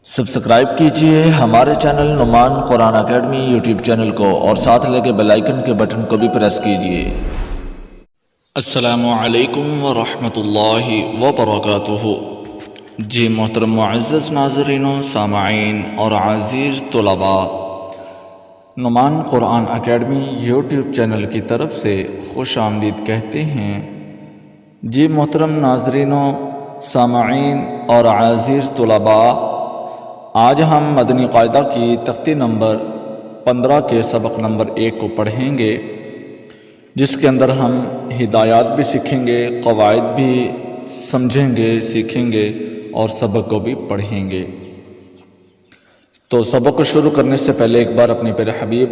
Subscribe کیجئے ہمارے channel Noman قرآن academy YouTube channel کو اور ساتھ لگے بیل آئیکن کے بٹن کو بھی پریس کیجئے۔ السلام علیکم ورحمۃ اللہ وبرکاتہ۔ جی محترم معزز ناظرین و سامعین اور عزیز طلباء، نعمان قرآن اکیڈمی یوٹیوب چینل کی طرف سے خوش آمدید کہتے ہیں۔ جی محترم ناظرین و سامعین اور عزیز طلباء، آج ہم مدنی قاعدہ کی تختی نمبر 15 کے سبق نمبر 1 کو پڑھیں گے، جس کے اندر ہم ہدایات بھی سیکھیں گے، قواعد بھی سمجھیں گے، سیکھیں گے اور سبق کو بھی پڑھیں گے۔ تو سبق کو شروع کرنے سے پہلے ایک بار اپنے پیارے حبیب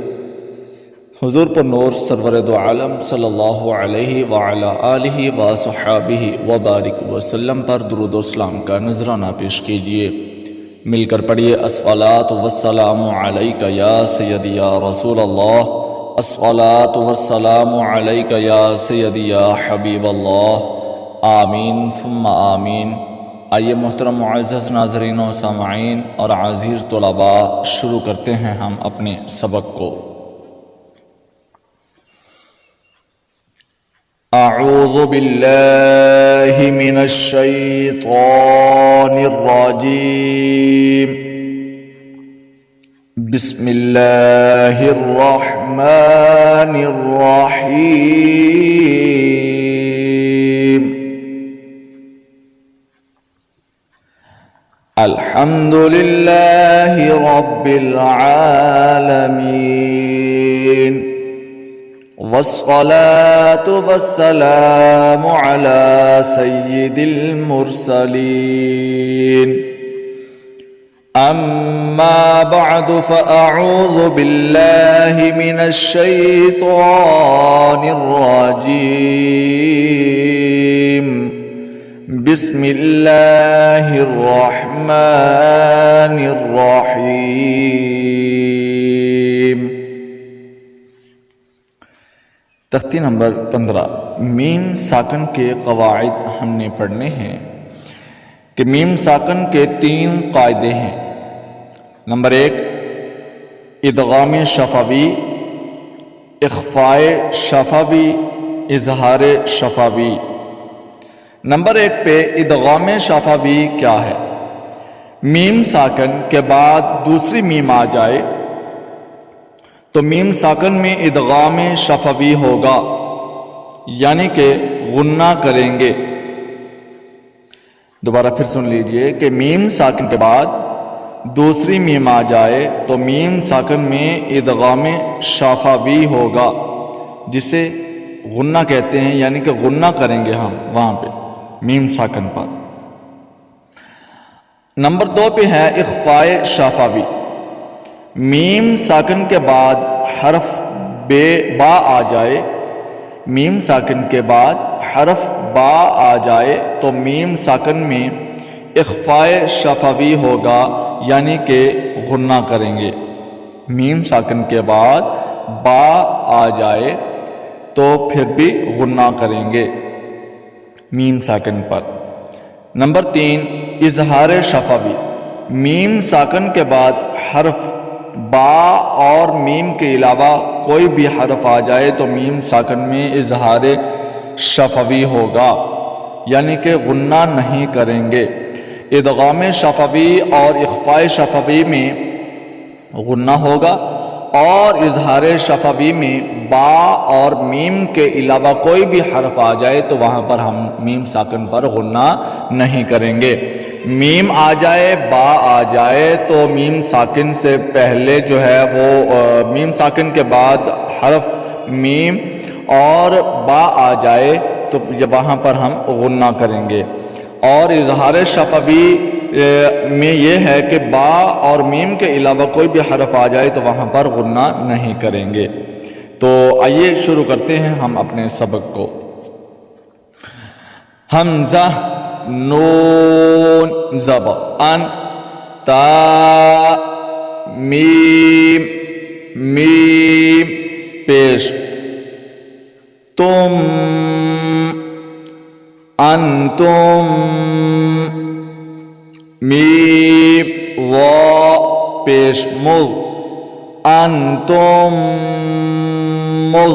حضور پر نور سرور دو عالم صلی اللہ علیہ وعلی آلہ وصحابہ وبارک وسلم پر درود و سلام کا نذرانہ پیش کیجئے۔ مل کر پڑھیے، الصلاۃ والسلام علیک یا سیدی یا رسول اللہ، الصلاۃ والسلام علیک یا سیدی یا حبیب اللہ، آمین ثم آمین۔ آئیے محترم معزز ناظرین و سامعین اور عزیز طلباء، شروع کرتے ہیں ہم اپنے سبق کو۔ اعوذ باللہ من الشیطان الرجیم، بسم اللہ الرحمن الرحیم، الحمد للہ رب العالمین، والصلاة والسلام على سيد المرسلين، أما بعد فأعوذ بالله من الشيطان الرجيم، بسم الله الرحمن الرحيم۔ تختی نمبر 15، میم ساکن کے قواعد ہم نے پڑھنے ہیں کہ میم ساکن کے 3 قاعدے ہیں۔ نمبر 1، ادغام شفوی، اخفاء شفوی، اظہار شفوی۔ نمبر 1 پہ ادغام شفوی کیا ہے؟ میم ساکن کے بعد دوسری میم آ جائے تو میم ساکن میں ادغام شفوی ہوگا، یعنی کہ غنہ کریں گے۔ دوبارہ پھر سن لیجئے کہ میم ساکن کے بعد دوسری میم آ جائے تو میم ساکن میں ادغام شفوی ہوگا، جسے غنہ کہتے ہیں، یعنی کہ غنہ کریں گے ہم وہاں پہ میم ساکن پر۔ نمبر 2 پہ ہے اخفاء شفوی۔ میم ساکن کے بعد حرف با آ جائے، میم ساکن کے بعد حرف با آ جائے تو میم ساکن میں اخفاء شفوی ہوگا، یعنی کہ غنہ کریں گے۔ میم ساکن کے بعد با آ جائے تو پھر بھی غنہ کریں گے میم ساکن پر۔ نمبر 3، اظہار شفوی۔ میم ساکن کے بعد حرف با اور میم کے علاوہ کوئی بھی حرف آ جائے تو میم ساکن میں اظہار شفوی ہوگا، یعنی کہ غنہ نہیں کریں گے۔ ادغام شفوی اور اخفاء شفوی میں غنہ ہوگا، اور اظہار شفوی میں با اور میم کے علاوہ کوئی بھی حرف آ جائے تو وہاں پر ہم میم ساکن پر غنہ نہیں کریں گے۔ میم آ جائے، با آ جائے تو میم ساکن سے پہلے جو ہے وہ میم ساکن کے بعد حرف میم اور با آ جائے تو وہاں پر ہم غنہ کریں گے۔ اور اظہار شفوی میں یہ ہے کہ با اور میم کے علاوہ کوئی بھی حرف آ جائے تو وہاں پر غنہ نہیں کریں گے۔ تو آئیے شروع کرتے ہیں ہم اپنے سبق کو۔ حمزہ، نون زبر ان، تا، میم، میم پیش، تم، انتم، میم وا پیش مز انتم مز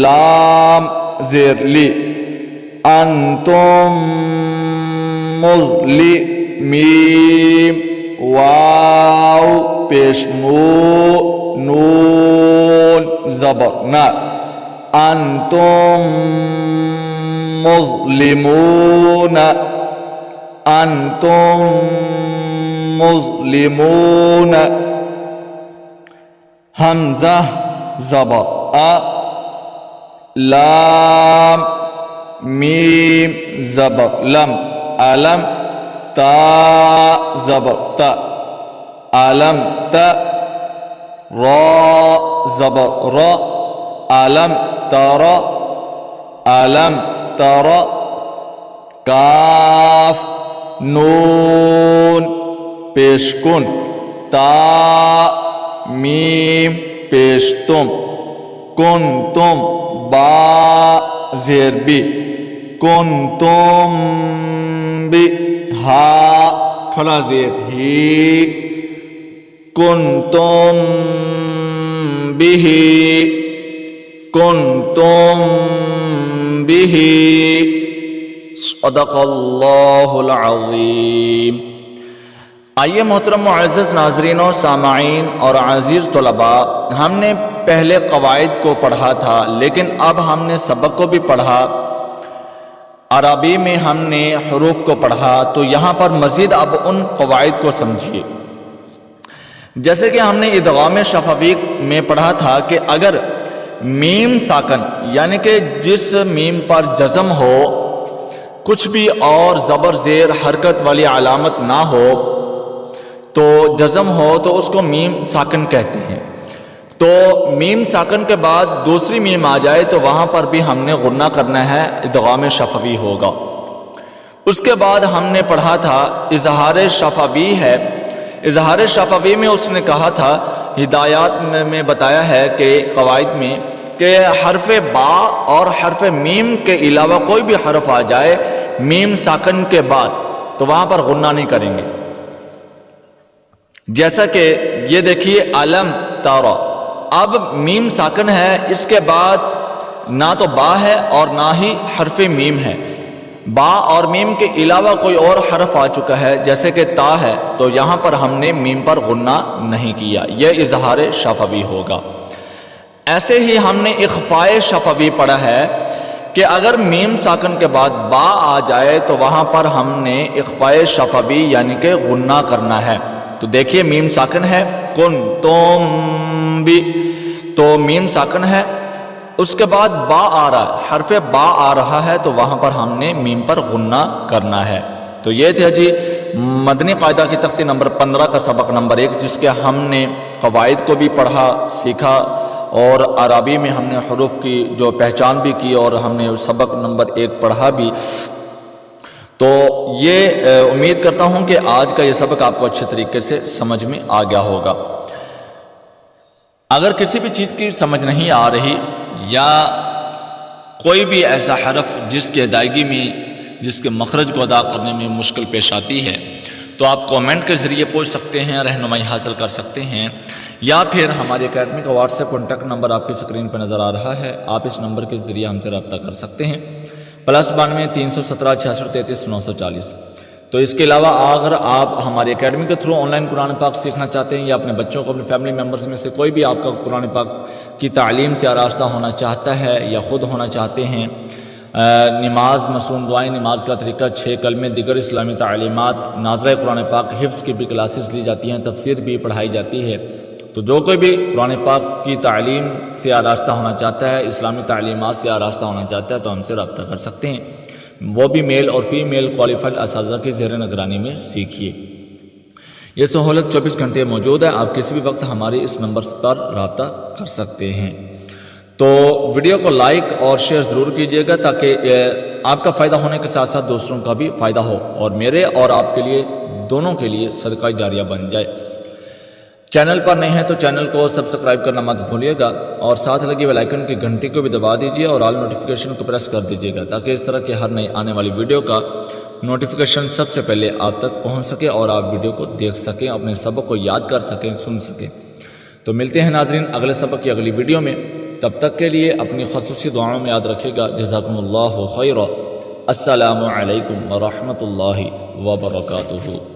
لام زیر لی انتم مز لی میم واو پیش مو نون زبر نا انتم مظلمون انتم مظلمون حمزہ زبر ا لام میم زبر لم علم تا زبر تا علم تا را زبر را علم ترى علم ترى کاف نون پیش کن تا میم پیش تم کنتم با زیر بی کنتم بی ہا کھلا زیر ہی کنتم بھی کنتم به صدق اللہ العظیم۔ آئیے محترم معزز ناظرین و سامعین اور عزیز طلباء، ہم نے پہلے قواعد کو پڑھا تھا لیکن اب ہم نے سبق کو بھی پڑھا، عربی میں ہم نے حروف کو پڑھا، تو یہاں پر مزید اب ان قواعد کو سمجھیے۔ جیسے کہ ہم نے ادغام شفوی میں پڑھا تھا کہ اگر میم ساکن یعنی کہ جس میم پر جزم ہو، کچھ بھی اور زبر زیر حرکت والی علامت نہ ہو، تو جزم ہو تو اس کو میم ساکن کہتے ہیں۔ تو میم ساکن کے بعد دوسری میم آ جائے تو وہاں پر بھی ہم نے غنہ کرنا ہے، ادغام شفوی ہوگا۔ اس کے بعد ہم نے پڑھا تھا اظہار شفوی ہے۔ اظہار شفوی میں اس نے کہا تھا، ہدایات میں بتایا ہے کہ قواعد میں کہ حرف با اور حرف میم کے علاوہ کوئی بھی حرف آ جائے میم ساکن کے بعد تو وہاں پر غنہ نہیں کریں گے۔ جیسا کہ یہ دیکھیے علم تارا، اب میم ساکن ہے، اس کے بعد نہ تو با ہے اور نہ ہی حرف میم ہے، با اور میم کے علاوہ کوئی اور حرف آ چکا ہے جیسے کہ تا ہے، تو یہاں پر ہم نے میم پر غنہ نہیں کیا، یہ اظہار شفوی ہوگا۔ ایسے ہی ہم نے اخفاء شفوی پڑھا ہے کہ اگر میم ساکن کے بعد با آ جائے تو وہاں پر ہم نے اخفاء شفوی یعنی کہ غنہ کرنا ہے۔ تو دیکھیے میم ساکن ہے، کن تم بھی، تو میم ساکن ہے، اس کے بعد با آ رہا ہے، حرف با آ رہا ہے تو وہاں پر ہم نے میم پر غنہ کرنا ہے۔ تو یہ تھا جی مدنی قاعدہ کی تختی نمبر 15 کا سبق نمبر 1، جس کے ہم نے قواعد کو بھی پڑھا سیکھا اور عربی میں ہم نے حروف کی جو پہچان بھی کی اور ہم نے سبق نمبر 1 پڑھا بھی۔ تو یہ امید کرتا ہوں کہ آج کا یہ سبق آپ کو اچھے طریقے سے سمجھ میں آ گیا ہوگا۔ اگر کسی بھی چیز کی سمجھ نہیں آ رہی یا کوئی بھی ایسا حرف جس کی ادائیگی میں جس کے مخرج کو ادا کرنے میں مشکل پیش آتی ہے تو آپ کامنٹ کے ذریعے پوچھ سکتے ہیں، رہنمائی حاصل کر سکتے ہیں، یا پھر ہماری اکیڈمی کا واٹس ایپ کانٹیکٹ نمبر آپ کی اسکرین پر نظر آ رہا ہے، آپ اس نمبر کے ذریعے ہم سے رابطہ کر سکتے ہیں، +92 317 66 33 940۔ تو اس کے علاوہ اگر آپ ہماری اکیڈمی کے تھرو آن لائن قرآن پاک سیکھنا چاہتے ہیں یا اپنے بچوں کو اپنے فیملی ممبرز میں سے کوئی بھی آپ کا قرآن پاک کی تعلیم سے آراستہ ہونا چاہتا ہے یا خود ہونا چاہتے ہیں، نماز، مصنون دعائیں، نماز کا طریقہ، 6 کلمے، دیگر اسلامی تعلیمات، ناظرہ قرآن پاک، حفظ کی بھی کلاسز لی جاتی ہیں، تفسیر بھی پڑھائی جاتی ہے۔ تو جو کوئی بھی قرآن پاک کی تعلیم سے آراستہ ہونا چاہتا ہے، اسلامی تعلیمات سے آراستہ ہونا چاہتا ہے تو ہم سے رابطہ کر سکتے ہیں، وہ بھی میل اور فیمیل کوالیفائڈ اساتذہ کی زیر نگرانی میں سیکھیے۔ یہ سہولت 24 گھنٹے موجود ہے، آپ کسی بھی وقت ہمارے اس نمبر پر رابطہ کر سکتے ہیں۔ تو ویڈیو کو لائک اور شیئر ضرور کیجیے گا تاکہ آپ کا فائدہ ہونے کے ساتھ ساتھ دوسروں کا بھی فائدہ ہو اور میرے اور آپ کے لیے دونوں کے لیے صدقہ جاریہ بن جائے۔ چینل پر نئے ہیں تو چینل کو سبسکرائب کرنا مت بھولیے گا اور ساتھ لگی بیل آئیکن کی گھنٹی کو بھی دبا دیجیے اور آل نوٹیفیکیشن کو پریس کر دیجیے گا تاکہ اس طرح کے ہر نئی آنے والی ویڈیو کا نوٹیفیکیشن سب سے پہلے آپ تک پہنچ سکے اور آپ ویڈیو کو دیکھ سکیں، اپنے سبق کو یاد کر سکیں، سن سکیں۔ تو ملتے ہیں ناظرین اگلے سبق کی اگلی ویڈیو میں، تب تک کے لیے اپنی خصوصی دعاؤں میں یاد رکھے گا۔ جزاکم اللہ خیرا۔ السلام علیکم ورحمۃ اللہ وبرکاتہ۔